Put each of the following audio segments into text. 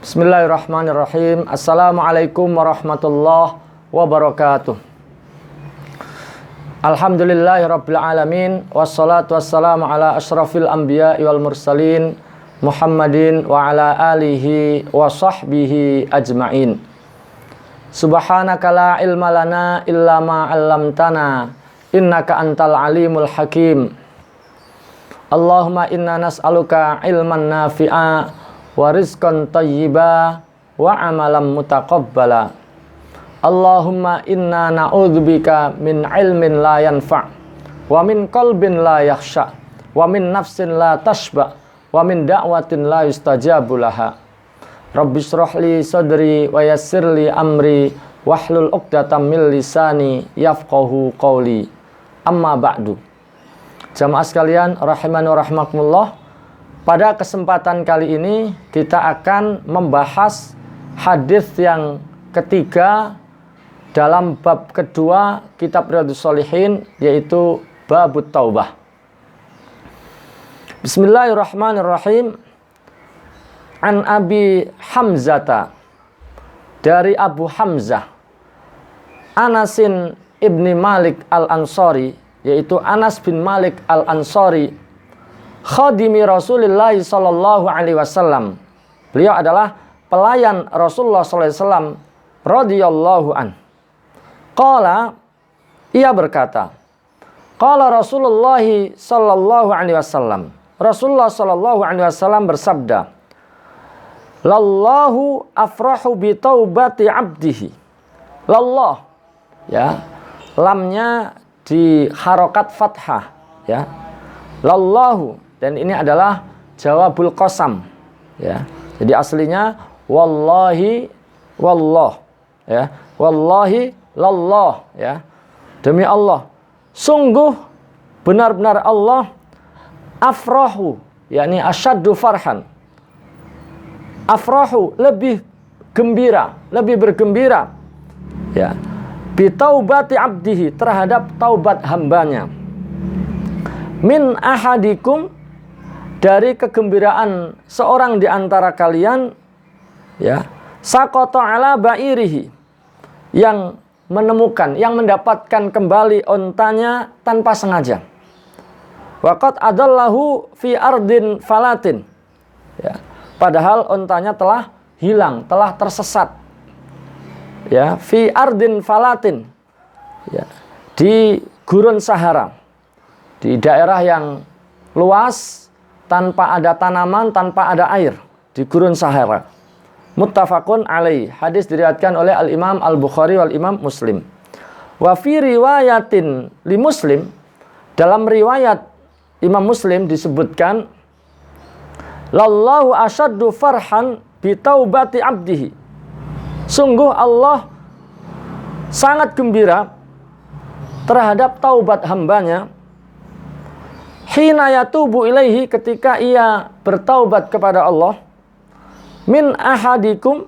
Bismillahirrahmanirrahim. Assalamualaikum warahmatullahi wabarakatuh. Alhamdulillahirabbil alamin, wassalatu wassalamu ala asyrafil anbiya'i wal mursalin Muhammadin wa ala alihi wa sahbihi ajma'in. Subhanaka la ilma lana illa ma 'allamtana innaka antal alimul hakim. Allahumma inna nas'aluka ilman nafi'a wa rizqan thayyiba wa amalan mutaqabbala. Allahumma inna na'udzubika min ilmin la yanfa' wa min qalbin la yakhsha wa min nafsin la tashba wa min da'watin la yustajabu laha. Rabbi shrah li sadri wa yassir li amri wahlul 'uqdatam min lisani yafqahu qawli. Amma ba'du. Jamaah sekalian rahimani wa rahimakumullah. Pada kesempatan kali ini kita akan membahas hadis yang ketiga dalam bab kedua kitab Riyadhus Shalihin, yaitu Babut Taubah. Bismillahirrahmanirrahim. An Abi Hamzata, dari Abu Hamzah Anasin ibni Malik al-Ansari, yaitu Anas bin Malik al-Ansari, khadimi Rasulullah sallallahu alaihi wasallam. Beliau adalah pelayan Rasulullah sallallahu alaihi wasallam radhiyallahu an. Qala, ia berkata, qala Rasulullah sallallahu alaihi wasallam. Rasulullah sallallahu alaihi wasallam bersabda, lallahu afrahu bi taubati abdihi. Lallah, ya, lamnya di harokat fathah, ya. Lallahu, dan ini adalah jawabul qasam, ya. Jadi aslinya wallahi wallah, ya. Wallahi lallah, ya. Demi Allah, sungguh benar-benar Allah, afrahu, yakni asyaddu farhan. Afrahu, lebih gembira, lebih bergembira, ya, bi taubati abdihi, terhadap taubat hambanya. Min ahadikum, dari kegembiraan seorang di antara kalian, ya, saqata ala ba'irihi, yang menemukan, yang mendapatkan kembali ontanya tanpa sengaja. Waqad adallahu fi ardin falatin, ya, padahal ontanya telah hilang, telah tersesat, ya, fi ardin falatin, ya, di gurun Sahara, di daerah yang luas, tanpa ada tanaman, tanpa ada air, di gurun Sahara. Muttafaqun alaih. Hadis diriwayatkan oleh Al-Imam Al-Bukhari wal Imam Muslim. Wa fi riwayatin li Muslim, dalam riwayat Imam Muslim disebutkan, lallahu asyaddu farhan bi taubati abdihi. Sungguh Allah sangat gembira terhadap taubat hambanya, hina yatubu ilaihi, ketika ia bertaubat kepada Allah, min ahadikum,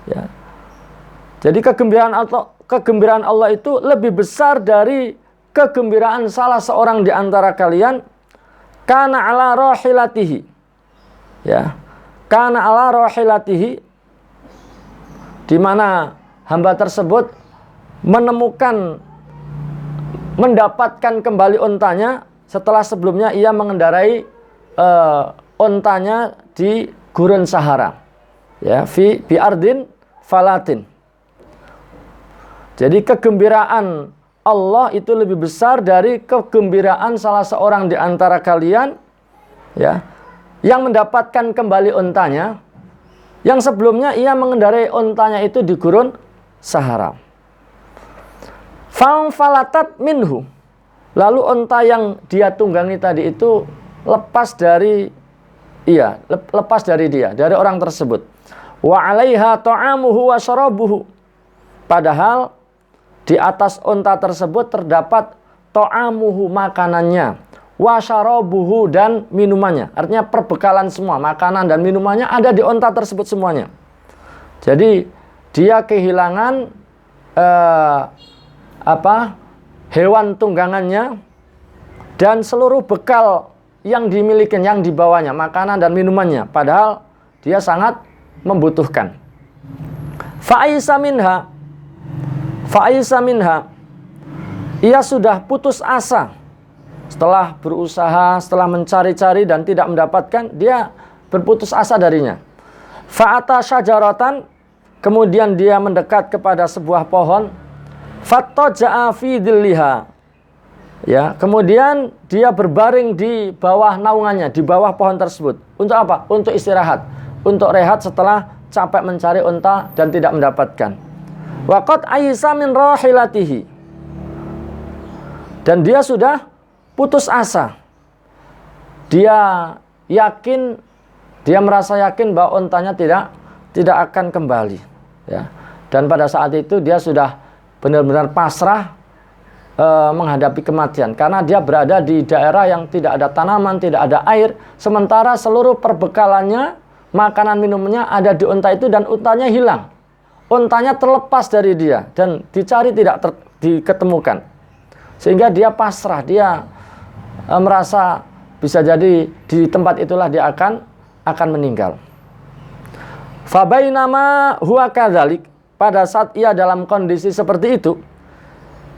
ya. Jadi kegembiraan Allah itu lebih besar dari kegembiraan salah seorang di antara kalian, kana ala rahilatihi, ya, kana ala rahilatihi, di mana hamba tersebut mendapatkan kembali ontanya setelah sebelumnya ia mengendarai ontanya di gurun Sahara, ya, bi ardin falatin. Jadi kegembiraan Allah itu lebih besar dari kegembiraan salah seorang di antara kalian, ya, yang mendapatkan kembali ontanya yang sebelumnya ia mengendarai ontanya itu di gurun Sahara. Falatat minhu, lalu onta yang dia tunggangi tadi itu lepas dari dia, dari orang tersebut. Wa 'alaiha ta'amuhu wa syarabuhu, padahal di atas onta tersebut terdapat ta'amuhu, makanannya, wa syarabuhu, dan minumannya. Artinya perbekalan semua, makanan dan minumannya ada di onta tersebut semuanya. Jadi dia kehilangan hewan tunggangannya dan seluruh bekal yang dimiliki, yang dibawanya, makanan dan minumannya. Padahal dia sangat membutuhkan. Fa'isa minha, ia sudah putus asa. Setelah berusaha, setelah mencari-cari dan tidak mendapatkan, dia berputus asa darinya. Fa'ata syajaratan, kemudian dia mendekat kepada sebuah pohon. Fattaja'a fi dhilliha. Ya, kemudian dia berbaring di bawah naungannya, di bawah pohon tersebut. Untuk apa? Untuk istirahat, untuk rehat setelah capek mencari unta dan tidak mendapatkan. Waqad aisa min rahilatihi. Dan dia sudah putus asa. Dia yakin, dia merasa yakin bahwa untanya tidak akan kembali. Ya. Dan pada saat itu dia sudah benar-benar pasrah menghadapi kematian. Karena dia berada di daerah yang tidak ada tanaman, tidak ada air. Sementara seluruh perbekalannya, makanan minumnya ada di unta itu dan untanya hilang. Untanya terlepas dari dia dan dicari tidak diketemukan. Sehingga dia pasrah, dia merasa bisa jadi di tempat itulah dia akan meninggal. Fabainama huwa kadzalik, pada saat ia dalam kondisi seperti itu,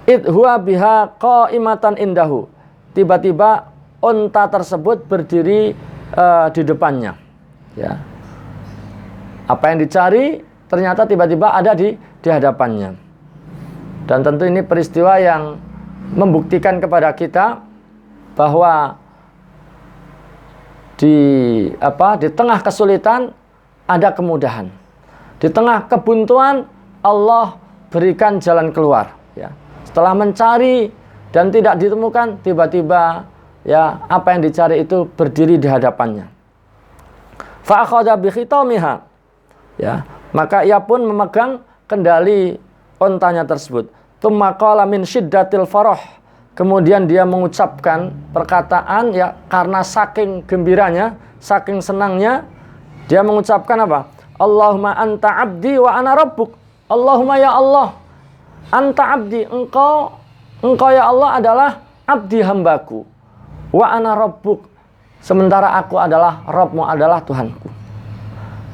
id huwa biha qaimatan indahu, tiba-tiba unta tersebut berdiri di depannya. Ya. Apa yang dicari ternyata tiba-tiba ada di hadapannya. Dan tentu ini peristiwa yang membuktikan kepada kita bahwa di tengah kesulitan ada kemudahan. Di tengah kebuntuan Allah berikan jalan keluar. Ya. Setelah mencari dan tidak ditemukan, tiba-tiba ya apa yang dicari itu berdiri di hadapannya. Fa akhadha bi khitamiha. Ya, maka ia pun memegang kendali ontanya tersebut. Tsumma qala min syiddatil farah. Kemudian dia mengucapkan perkataan ya karena saking gembiranya, saking senangnya, dia mengucapkan apa? Allahumma anta abdi wa ana rabbuk. Allahumma ya Allah, anta abdi, engkau ya Allah adalah abdi hambaku. Wa ana rabbuk, sementara aku adalah Rabbmu, adalah Tuhanku.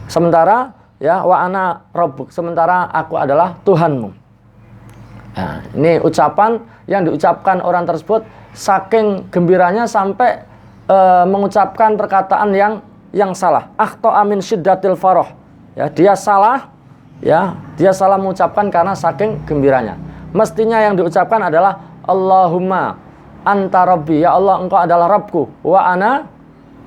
Sementara ya wa ana rabbuk, sementara aku adalah Tuhanmu. Nah, ini ucapan yang diucapkan orang tersebut saking gembiranya sampai mengucapkan perkataan yang salah. Akhta'a min syiddatil farah. Ya, dia salah mengucapkan karena saking gembiranya. Mestinya yang diucapkan adalah Allahumma anta rabbi, ya Allah engkau adalah Rabbku, wa ana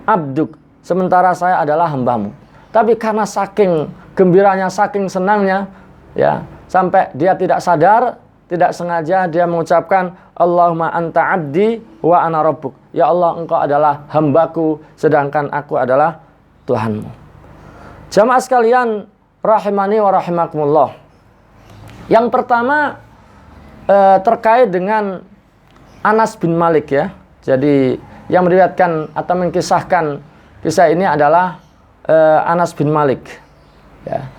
abduk, sementara saya adalah hambamu. Tapi karena saking gembiranya, saking senangnya, ya, sampai dia tidak sadar, tidak sengaja dia mengucapkan Allahumma anta abdi wa ana rabbuk, ya Allah engkau adalah hambaku sedangkan aku adalah Tuhanmu. Jamaah sekalian rahimani wa rahimakumullah. Yang pertama terkait dengan Anas bin Malik ya. Jadi yang meriwayatkan atau mengkisahkan kisah ini adalah Anas bin Malik. Ya.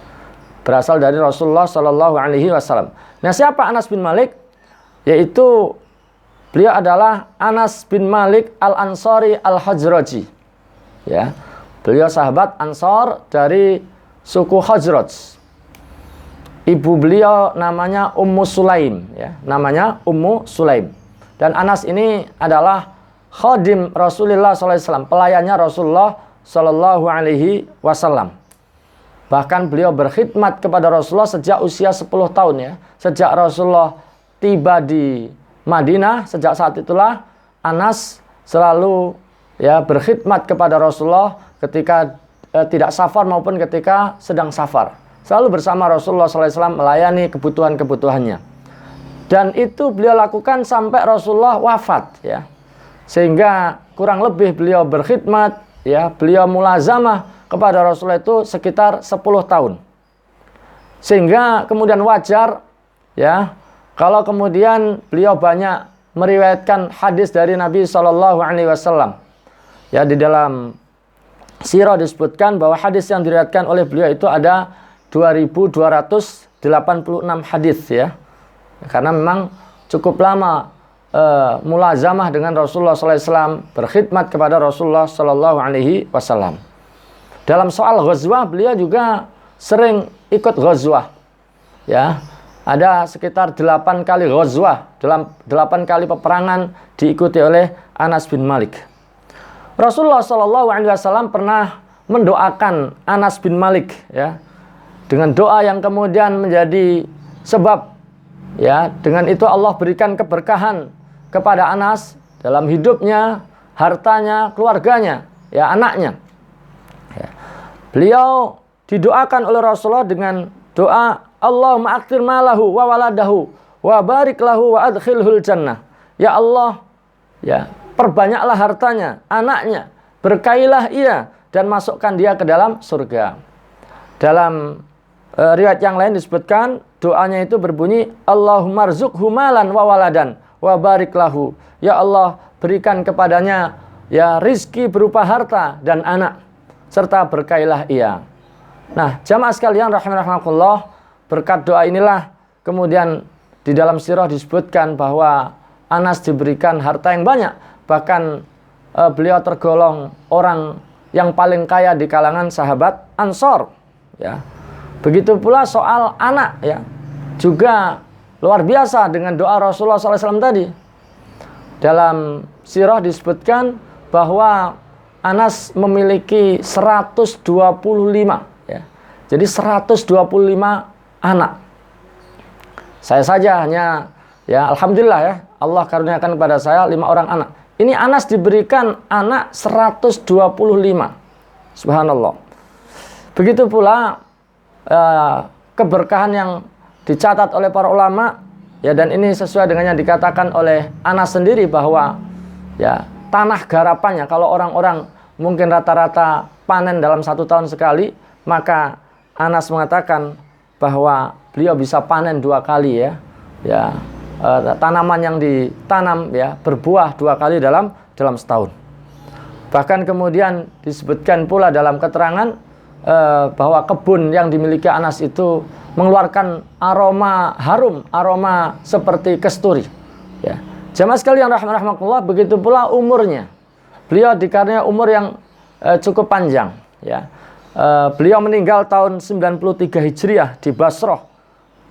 Berasal dari Rasulullah Shallallahu Alaihi Wasallam. Nah, siapa Anas bin Malik? Yaitu beliau adalah Anas bin Malik al-Ansari al-Hajraji. Ya. Beliau sahabat Ansar dari suku Khazraj. Ibu beliau namanya Ummu Sulaim, ya, namanya Ummu Sulaim. Dan Anas ini adalah khadim Rasulullah SAW, pelayannya Rasulullah SAW. Bahkan beliau berkhidmat kepada Rasulullah sejak usia 10 tahun ya. Sejak Rasulullah tiba di Madinah, sejak saat itulah Anas selalu ya berkhidmat kepada Rasulullah ketika tidak safar maupun ketika sedang safar. Selalu bersama Rasulullah SAW melayani kebutuhan-kebutuhannya. Dan itu beliau lakukan sampai Rasulullah wafat ya. Sehingga kurang lebih beliau berkhidmat ya, beliau mulazamah kepada Rasulullah itu sekitar 10 tahun. Sehingga kemudian wajar ya kalau kemudian beliau banyak meriwayatkan hadis dari Nabi SAW. Ya, di dalam sirah disebutkan bahwa hadis yang diriwayatkan oleh beliau itu ada 2286 hadis ya. Karena memang cukup lama mulazamah dengan Rasulullah SAW, berkhidmat kepada Rasulullah SAW. Dalam soal ghazwah, beliau juga sering ikut ghazwah. Ya, ada sekitar 8 kali ghazwah, dalam 8 kali peperangan diikuti oleh Anas bin Malik. Rasulullah SAW pernah mendoakan Anas bin Malik, ya, dengan doa yang kemudian menjadi sebab, ya, dengan itu Allah berikan keberkahan kepada Anas dalam hidupnya, hartanya, keluarganya, ya, anaknya. Ya. Beliau didoakan oleh Rasulullah dengan doa, Allahumma akthir malahu wa waladahu wa barik lahu wa adkhilhul jannah. Ya Allah, ya, perbanyaklah hartanya, anaknya, berkailah ia dan masukkan dia ke dalam surga. Dalam riwayat yang lain disebutkan doanya itu berbunyi, Allahumma rzuqhu malan wa waladan wa barik lahu. Ya Allah, berikan kepadanya, ya, rizki berupa harta dan anak, serta berkailah ia. Nah, jamaah sekalian rahimakumullah, berkat doa inilah kemudian di dalam sirah disebutkan bahwa Anas diberikan harta yang banyak. Bahkan beliau tergolong orang yang paling kaya di kalangan sahabat Ansor, ya. Begitu pula soal anak, ya, juga luar biasa dengan doa Rasulullah SAW tadi. Dalam sirah disebutkan bahwa Anas memiliki 125, ya. Jadi 125 anak. Saya saja hanya, ya, alhamdulillah, ya, Allah karuniakan kepada saya 5 orang anak. Ini Anas diberikan anak 125. Subhanallah. Begitu pula keberkahan yang dicatat oleh para ulama, ya, dan ini sesuai dengan yang dikatakan oleh Anas sendiri bahwa, ya, tanah garapannya, kalau orang-orang mungkin rata-rata panen dalam 1 tahun sekali, maka Anas mengatakan bahwa beliau bisa panen 2 kali, ya, ya, tanaman yang ditanam, ya, berbuah 2 kali dalam setahun. Bahkan kemudian disebutkan pula dalam keterangan bahwa kebun yang dimiliki Anas itu mengeluarkan aroma harum, aroma seperti kasturi, ya. Jamaah sekalian rahimakumullah, begitu pula umurnya. Beliau dikaruniai umur yang cukup panjang, ya. Beliau meninggal tahun 93 Hijriah di Basrah,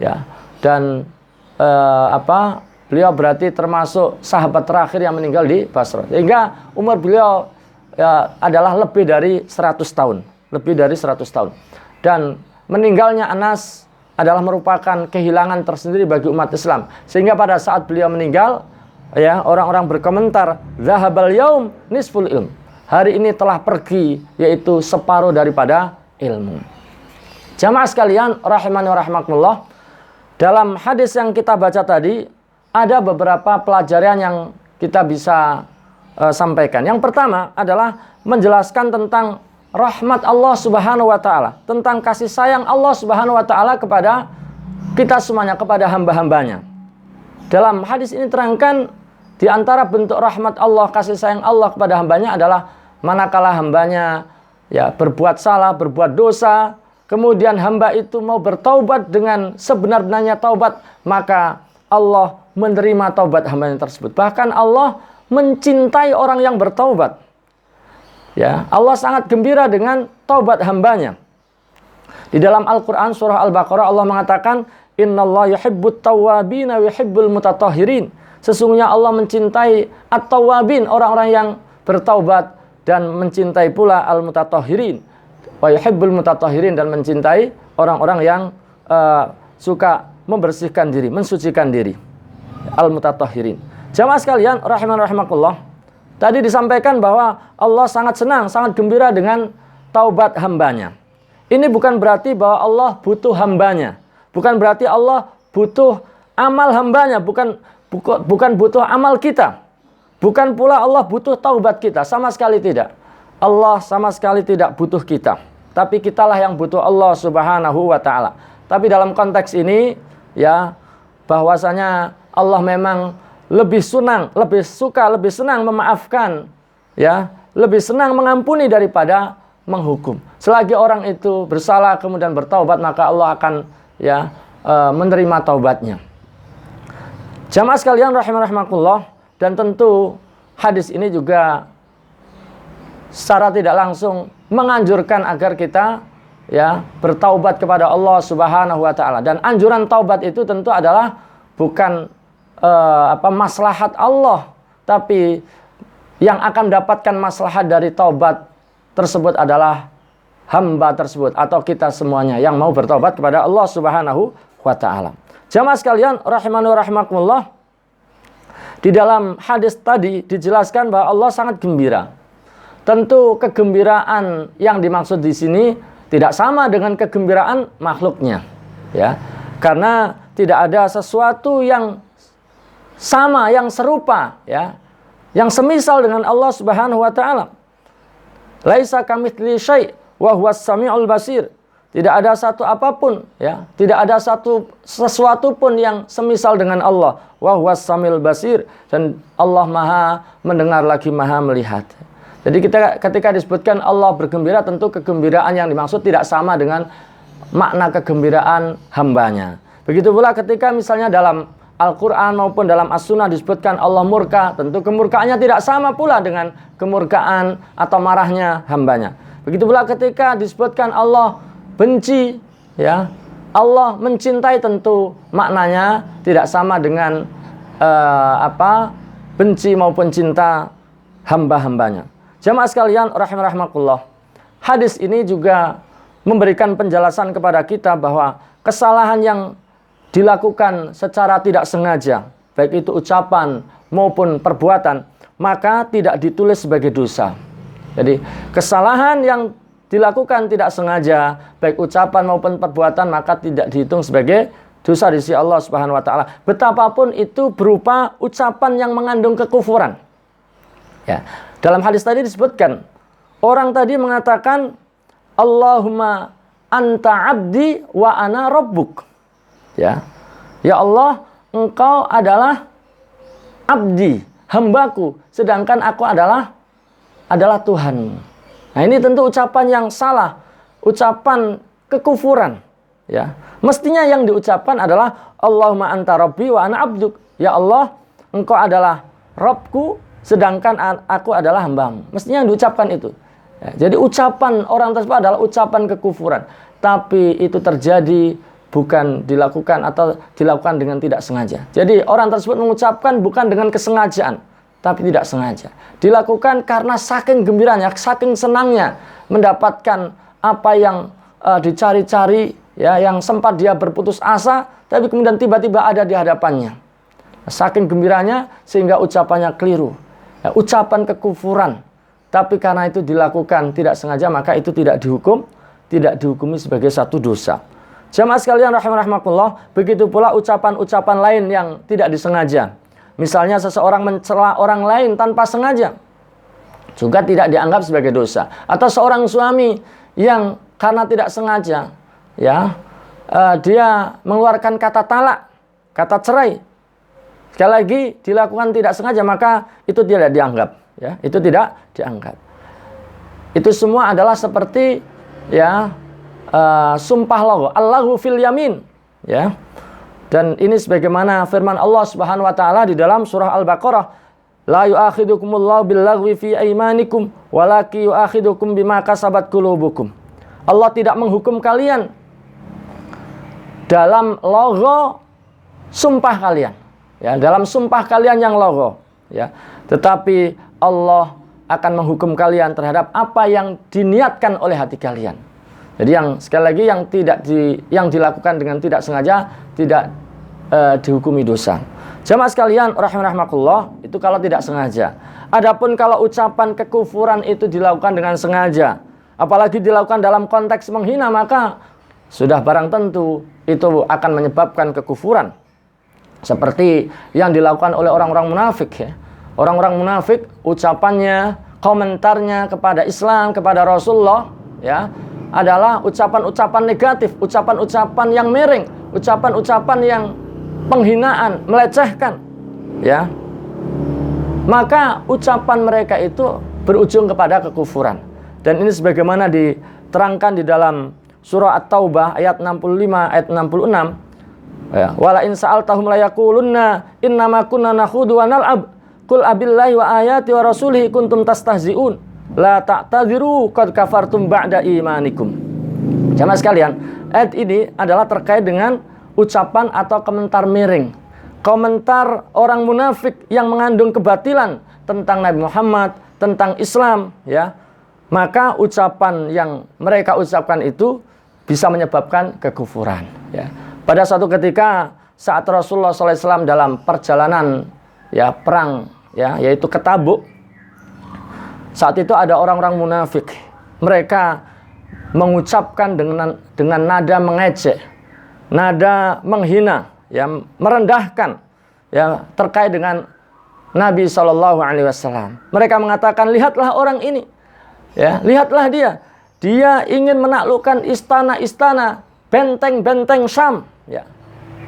ya. Dan beliau berarti termasuk sahabat terakhir yang meninggal di Basrah. Sehingga umur beliau, ya, adalah lebih dari 100 tahun, lebih dari 100 tahun. Dan meninggalnya Anas adalah merupakan kehilangan tersendiri bagi umat Islam. Sehingga pada saat beliau meninggal, ya, orang-orang berkomentar, zahabal yaum nisful ilm. Hari ini telah pergi, yaitu separuh daripada ilmu. Jamaah sekalian rahimani wa rahimakumullah, dalam hadis yang kita baca tadi ada beberapa pelajaran yang kita bisa sampaikan. Yang pertama adalah menjelaskan tentang rahmat Allah Subhanahu wa taala, tentang kasih sayang Allah Subhanahu wa taala kepada kita semuanya, kepada hamba-hambanya. Dalam hadis ini terangkan di antara bentuk rahmat Allah, kasih sayang Allah kepada hambanya adalah manakala hambanya, ya, berbuat salah, berbuat dosa, kemudian hamba itu mau bertaubat dengan sebenar-benarnya taubat, maka Allah menerima taubat hambanya tersebut. Bahkan Allah mencintai orang yang bertaubat, ya. Allah sangat gembira dengan taubat hambanya. Di dalam Al-Quran surah Al-Baqarah Allah mengatakan, Innallaha yuhibbut tawwabina wa yuhibbul mutatahhirin. Sesungguhnya Allah mencintai at-tawwabin, orang-orang yang bertaubat, dan mencintai pula al-mutatahhirin. Wa yuhibbul mutatahhirin, dan mencintai orang-orang yang suka membersihkan diri, mensucikan diri. Al-mutatahhirin. Jamaah sekalian rahimakumullah, tadi disampaikan bahwa Allah sangat senang, sangat gembira dengan taubat hambanya. Ini bukan berarti bahwa Allah butuh hambanya, bukan berarti Allah butuh amal hambanya, bukan butuh amal kita, bukan pula Allah butuh taubat kita, sama sekali tidak. Allah sama sekali tidak butuh kita, tapi kitalah yang butuh Allah Subhanahu wa taala. Tapi dalam konteks ini, ya, bahwasanya Allah memang lebih senang memaafkan, ya, lebih senang mengampuni daripada menghukum. Selagi orang itu bersalah kemudian bertaubat, maka Allah akan, ya, menerima taubatnya. Jamaah sekalian rahimakumullah, dan tentu hadis ini juga secara tidak langsung menganjurkan agar kita ya bertaubat kepada Allah Subhanahu wa taala. Dan anjuran taubat itu tentu adalah bukan maslahat Allah, tapi yang akan mendapatkan maslahat dari taubat tersebut adalah hamba tersebut atau kita semuanya yang mau bertobat kepada Allah Subhanahu wa taala. Jamaah sekalian rahimani wa rahimakumullah, di dalam hadis tadi dijelaskan bahwa Allah sangat gembira. Tentu kegembiraan yang dimaksud di sini tidak sama dengan kegembiraan makhluknya, ya. Karena tidak ada sesuatu yang sama, yang serupa, ya, yang semisal dengan Allah Subhanahu wa taala. Laisa kamitsli syai' wa huwas samiul basir. Tidak ada satu apapun, ya, tidak ada sesuatu pun yang semisal dengan Allah. Wa huwas samiul basir, dan Allah Maha mendengar lagi Maha melihat. Jadi ketika disebutkan Allah bergembira, tentu kegembiraan yang dimaksud tidak sama dengan makna kegembiraan hambanya. Begitu pula ketika misalnya dalam Al-Quran maupun dalam As-Sunnah disebutkan Allah murka, tentu kemurkaannya tidak sama pula dengan kemurkaan atau marahnya hambanya. Begitu pula ketika disebutkan Allah benci, ya, Allah mencintai, tentu maknanya tidak sama dengan benci maupun cinta hamba-hambanya. Jamaah sekalian rahimakumullah, hadis ini juga memberikan penjelasan kepada kita bahwa kesalahan yang dilakukan secara tidak sengaja, baik itu ucapan maupun perbuatan, maka tidak ditulis sebagai dosa. Jadi kesalahan yang dilakukan tidak sengaja, baik ucapan maupun perbuatan, maka tidak dihitung sebagai dosa di sisi Allah Subhanahu wa taala. Betapapun itu berupa ucapan yang mengandung kekufuran. Ya, dalam hadis tadi disebutkan, orang tadi mengatakan Allahumma anta abdi wa ana rabbuk. Ya. Ya Allah, engkau adalah abdi, hambaku, sedangkan aku adalah Tuhan. Nah, ini tentu ucapan yang salah, ucapan kekufuran, ya. Mestinya yang diucapkan adalah Allahumma anta rabbi wa ana abduk. Ya Allah, engkau adalah Rabbku, sedangkan aku adalah hambamu. Mestinya yang diucapkan itu. Ya, jadi ucapan orang tersebut adalah ucapan kekufuran. Tapi itu terjadi bukan dilakukan atau dilakukan dengan tidak sengaja. Jadi orang tersebut mengucapkan bukan dengan kesengajaan, tapi tidak sengaja. Dilakukan karena saking gembiranya, saking senangnya mendapatkan apa yang dicari-cari, ya, yang sempat dia berputus asa, tapi kemudian tiba-tiba ada di hadapannya. Saking gembiranya sehingga ucapannya keliru. Ya, ucapan kekufuran. Tapi karena itu dilakukan tidak sengaja, maka itu tidak dihukumi sebagai satu dosa. Jamaah sekalian rahimakumullah, begitu pula ucapan-ucapan lain yang tidak disengaja. Misalnya seseorang mencela orang lain tanpa sengaja, juga tidak dianggap sebagai dosa. Atau seorang suami yang karena tidak sengaja, ya, dia mengeluarkan kata talak, kata cerai. Sekali lagi dilakukan tidak sengaja, maka itu tidak dianggap, ya, itu tidak dianggap. Itu semua adalah seperti, ya, sumpah lagho, Allahu fil yamin, ya. Dan ini sebagaimana firman Allah Subhanahu wa taala di dalam surah Al-Baqarah, la yu'akhidukumullahu billaghwi fi aymanikum walaki yu'akhidukum bima kasabat qulubukum. Allah tidak menghukum kalian dalam lagho sumpah kalian, ya, dalam sumpah kalian yang lagho, ya. Tetapi Allah akan menghukum kalian terhadap apa yang diniatkan oleh hati kalian. Jadi yang sekali lagi yang dilakukan dengan tidak sengaja tidak dihukumi dosa. Jamaah sekalian rahimakumullah, itu kalau tidak sengaja. Adapun kalau ucapan kekufuran itu dilakukan dengan sengaja, apalagi dilakukan dalam konteks menghina, maka sudah barang tentu itu akan menyebabkan kekufuran. Seperti yang dilakukan oleh orang-orang munafik, ya. Orang-orang munafik ucapannya, komentarnya kepada Islam, kepada Rasulullah, ya, adalah ucapan-ucapan negatif, ucapan-ucapan yang miring, ucapan-ucapan yang penghinaan, melecehkan, ya. Maka ucapan mereka itu berujung kepada kekufuran. Dan ini sebagaimana diterangkan di dalam surah At-Taubah ayat 65, ayat 66. Ya, wala in sa'altahum la yaqulunna innama kunna nakhudu wa nal'ab qul abillahi wa ayati wa rasulihi kuntum tastahzi'un. la ta'tadiru qad kafartum ba'da imanikum. Jamaah sekalian, ayat ini adalah terkait dengan ucapan atau komentar miring, komentar orang munafik yang mengandung kebatilan tentang Nabi Muhammad, tentang Islam, ya. Maka ucapan yang mereka ucapkan itu bisa menyebabkan kekufuran, ya. Pada suatu ketika saat Rasulullah SAW dalam perjalanan, ya, perang, ya, yaitu ke Tabuk, saat itu ada orang-orang munafik. Mereka mengucapkan dengan nada mengejek, nada menghina, ya, merendahkan, ya, terkait dengan Nabi SAW. Mereka mengatakan, lihatlah orang ini, ya, lihatlah dia ingin menaklukkan istana-istana, benteng-benteng Syam, ya.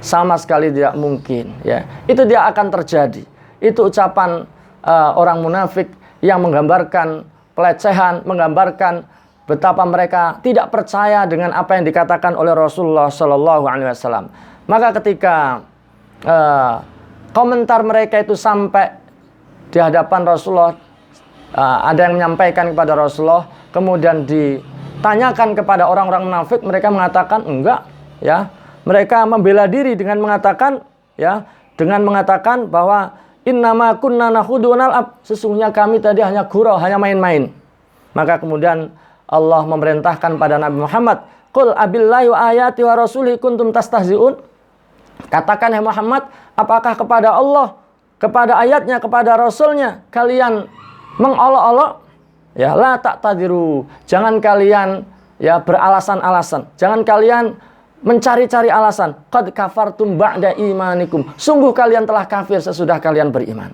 Sama sekali tidak mungkin, ya. Itu tidak akan terjadi. Itu ucapan orang munafik yang menggambarkan pelecehan, menggambarkan betapa mereka tidak percaya dengan apa yang dikatakan oleh Rasulullah SAW. Maka ketika komentar mereka itu sampai di hadapan Rasulullah, ada yang menyampaikan kepada Rasulullah, kemudian ditanyakan kepada orang-orang munafik, mereka mengatakan enggak, ya. Mereka membela diri dengan mengatakan, ya, dengan mengatakan bahwa innama kunna nakhudu wa nal'ab, sesungguhnya kami tadi hanya gurau, hanya main-main. Maka kemudian Allah memerintahkan pada Nabi Muhammad, qul abillahi wa ayati wa rasulihi kuntum tastahzi'un. Katakan, hai Muhammad, apakah kepada Allah, kepada ayatnya, kepada rasulnya kalian mengolok-olok? Ya, la ta'tadiru, jangan kalian, ya, beralasan-alasan, jangan kalian mencari-cari alasan. Qad kafartum ba'da imanikum, sungguh kalian telah kafir sesudah kalian beriman.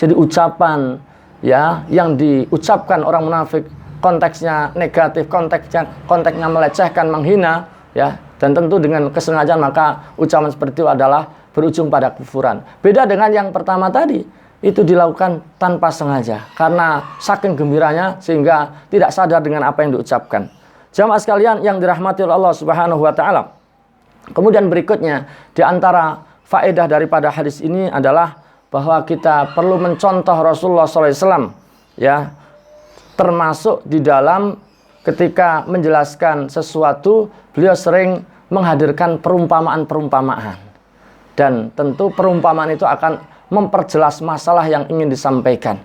Jadi ucapan, ya, yang diucapkan orang munafik konteksnya negatif, konteksnya melecehkan, menghina, ya, dan tentu dengan kesengajaan, maka ucapan seperti itu adalah berujung pada kufuran. Beda dengan yang pertama tadi, itu dilakukan tanpa sengaja karena saking gembiranya sehingga tidak sadar dengan apa yang diucapkan. Jamaah sekalian yang dirahmati oleh Allah Subhanahu wa taala. Kemudian berikutnya, di antara faedah daripada hadis ini adalah bahwa kita perlu mencontoh Rasulullah SAW, ya, termasuk di dalam ketika menjelaskan sesuatu, beliau sering menghadirkan perumpamaan-perumpamaan. Dan tentu perumpamaan itu akan memperjelas masalah yang ingin disampaikan.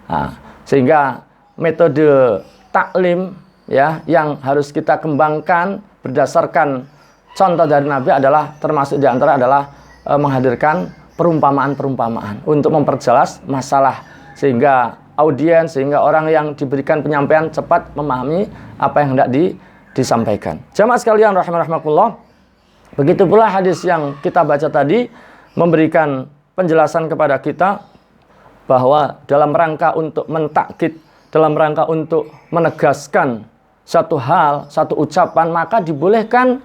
Nah, sehingga metode taklim, ya, yang harus kita kembangkan berdasarkan contoh dari Nabi adalah termasuk diantara adalah menghadirkan perumpamaan-perumpamaan untuk memperjelas masalah sehingga audiens, sehingga orang yang diberikan penyampaian cepat memahami apa yang hendak disampaikan. Jamaah sekalian rahimakumullah, begitu pula hadis yang kita baca tadi memberikan penjelasan kepada kita bahwa dalam rangka untuk mentakkid, dalam rangka untuk menegaskan satu hal, satu ucapan, maka dibolehkan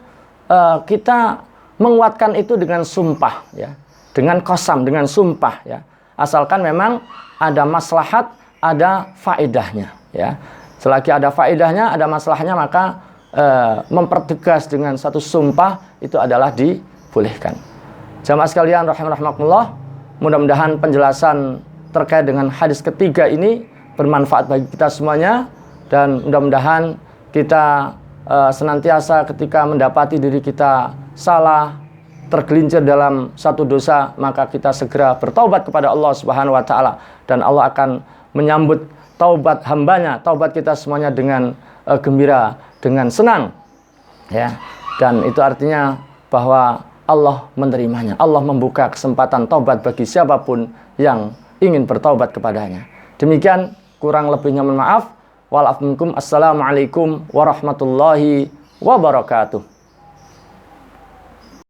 kita menguatkan itu dengan sumpah, ya, dengan qasam, dengan sumpah, ya, asalkan memang ada maslahat, ada faedahnya, ya. Selagi ada faedahnya, ada masalahnya, maka mempertegas dengan satu sumpah itu adalah dibolehkan. Jamaah sekalian rahimakumullah, mudah-mudahan penjelasan terkait dengan hadis ketiga ini bermanfaat bagi kita semuanya, dan mudah-mudahan kita senantiasa ketika mendapati diri kita salah, tergelincir dalam satu dosa, maka kita segera bertaubat kepada Allah Subhanahu wa taala, dan Allah akan menyambut taubat hambanya, taubat kita semuanya dengan gembira, dengan senang, ya. Dan itu artinya bahwa Allah menerimanya. Allah membuka kesempatan taubat bagi siapapun yang ingin bertaubat kepadanya. Demikian, kurang lebihnya mohon maaf. Assalamualaikum warahmatullahi wabarakatuh.